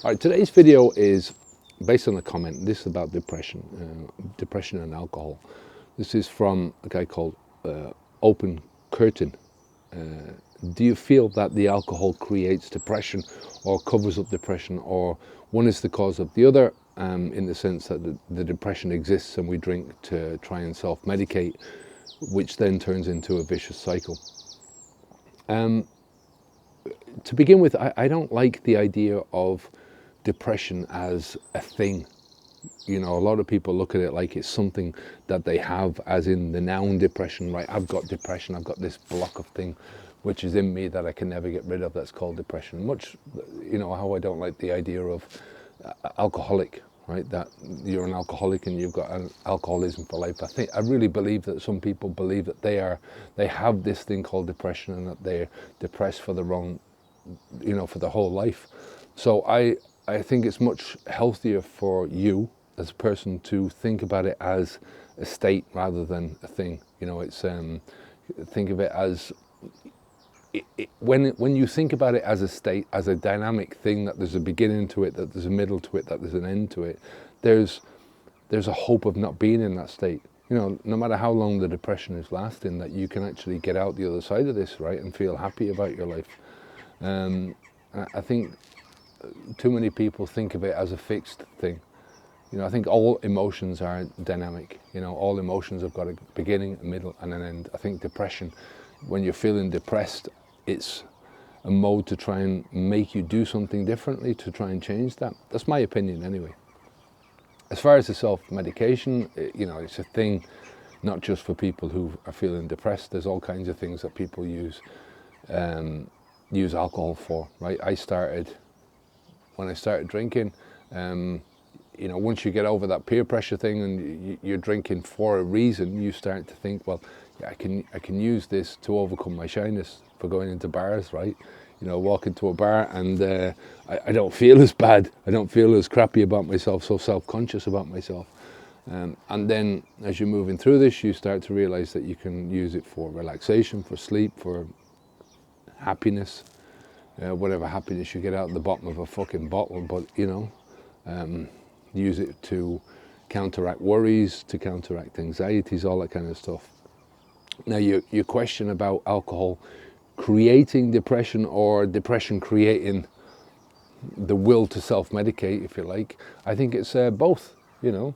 All right, today's video is based on a comment. This is about depression and alcohol. This is from a guy called Open Curtain. Do you feel that the alcohol creates depression or covers up depression, or one is the cause of the other, in the sense that the depression exists and we drink to try and self-medicate, which then turns into a vicious cycle? To begin with, I don't like the idea of depression as a thing. You know, a lot of people look at it like it's something that they have, as in the noun depression, right? I've got depression, I've got this block of thing which is in me that I can never get rid of, that's called depression. Much, you know, how I don't like the idea of alcoholic, right? That you're an alcoholic and you've got an alcoholism for life. I really believe that some people believe that they have this thing called depression and that they're depressed for the wrong, you know, for the whole life. So I think it's much healthier for you as a person to think about it as a state rather than a thing. You know, it's think of it as when you think about it as a state, as a dynamic thing, that there's a beginning to it, that there's a middle to it, that there's an end to it. There's a hope of not being in that state. You know, no matter how long the depression is lasting, that you can actually get out the other side of this, right, and feel happy about your life. I think too many people think of it as a fixed thing. You know, I think all emotions are dynamic. You know, all emotions have got a beginning, a middle, and an end. I think depression, when you're feeling depressed, it's a mode to try and make you do something differently, to try and change that. That's my opinion anyway. As far as the self-medication, you know, it's a thing not just for people who are feeling depressed. There's all kinds of things that people use alcohol for, right? When I started drinking, you know, once you get over that peer pressure thing and you're drinking for a reason, you start to think, well, yeah, I can use this to overcome my shyness for going into bars, right? You know, walk into a bar and I don't feel as bad. I don't feel as crappy about myself, so self-conscious about myself. And then as you're moving through this, you start to realize that you can use it for relaxation, for sleep, for happiness, whatever happiness you get out of the bottom of a fucking bottle, but, you know, use it to counteract worries, to counteract anxieties, all that kind of stuff. Now, your question about alcohol creating depression or depression creating the will to self-medicate, if you like, I think it's both. You know,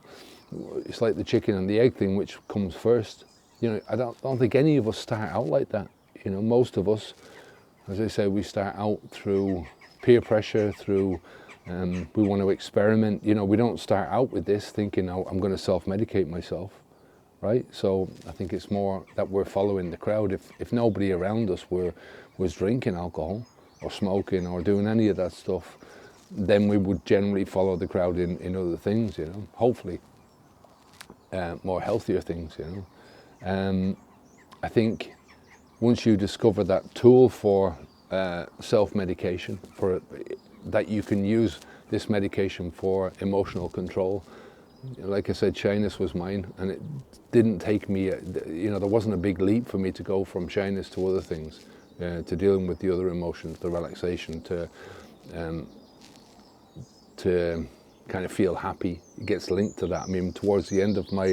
it's like the chicken and the egg thing, which comes first. You know, I don't think any of us start out like that. You know, most of us, as I say, we start out through peer pressure, through we want to experiment. You know, we don't start out with this thinking, oh, I'm going to self-medicate myself, right? So I think it's more that we're following the crowd. If nobody around us was drinking alcohol or smoking or doing any of that stuff, then we would generally follow the crowd in other things, you know, hopefully more healthier things, you know. I think once you discover that tool for self-medication, for that you can use this medication for emotional control. Like I said, shyness was mine, and it didn't take me, you know, there wasn't a big leap for me to go from shyness to other things, to dealing with the other emotions, the relaxation, to kind of feel happy. It gets linked to that. I mean, towards the end of my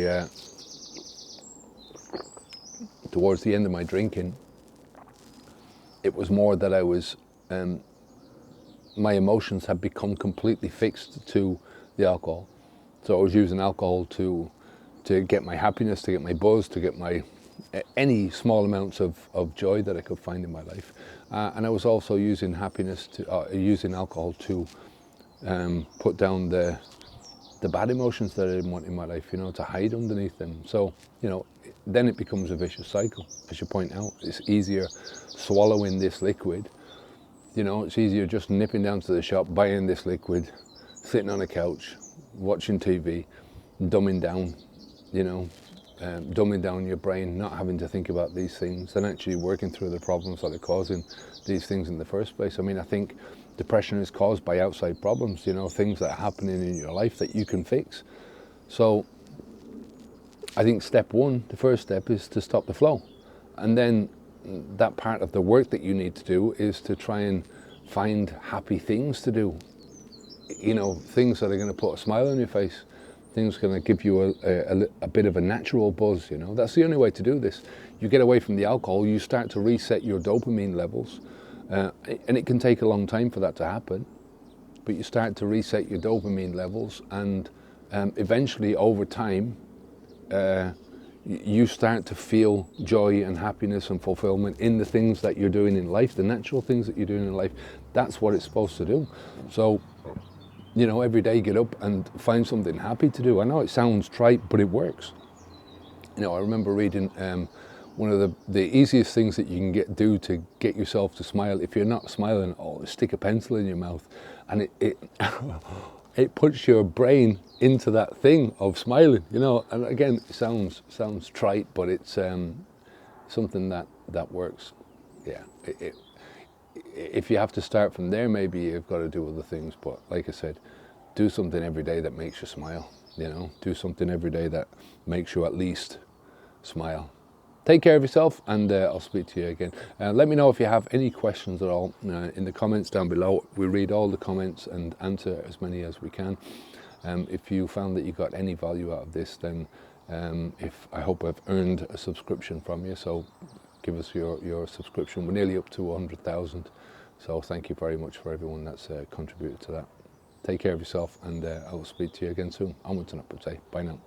drinking, it was more that I was, my emotions had become completely fixed to the alcohol. So I was using alcohol to get my happiness, to get my buzz, to get my any small amounts of joy that I could find in my life. And I was also using using alcohol to put down the bad emotions that I didn't want in my life, you know, to hide underneath them. So, you know, then it becomes a vicious cycle. As you point out, it's easier swallowing this liquid. You know, it's easier just nipping down to the shop, buying this liquid, sitting on a couch, watching TV, dumbing down, you know, dumbing down your brain, not having to think about these things, and actually working through the problems that are causing these things in the first place. I mean, I think depression is caused by outside problems, you know, things that are happening in your life that you can fix. So I think step one, the first step, is to stop the flow. And then that part of the work that you need to do is to try and find happy things to do you know, things that are going to put a smile on your face, things going to give you a bit of a natural buzz, you know. That's the only way to do this. You get away from the alcohol, you start to reset your dopamine levels, and it can take a long time for that to happen, but you start to reset your dopamine levels, and eventually over time, you start to feel joy and happiness and fulfillment in the things that you're doing in life, the natural things that you're doing in life. That's what it's supposed to do. So, you know, every day get up and find something happy to do. I know it sounds trite, but it works. You know, I remember reading one of the easiest things that you can do to get yourself to smile. If you're not smiling, stick a pencil in your mouth, and it it puts your brain into that thing of smiling. You know, and again, it sounds trite, but it's something that works. Yeah. If you have to start from there, maybe you've got to do other things. But like I said, do something every day that makes you smile. You know, do something every day that makes you at least smile. Take care of yourself, and I'll speak to you again. Let me know if you have any questions at all in the comments down below. We read all the comments and answer as many as we can. If you found that you got any value out of this, then I hope I've earned a subscription from you. So give us your subscription. We're nearly up to 100,000. So thank you very much for everyone that's contributed to that. Take care of yourself, and I will speak to you again soon. Onwards and upwards. Bye now.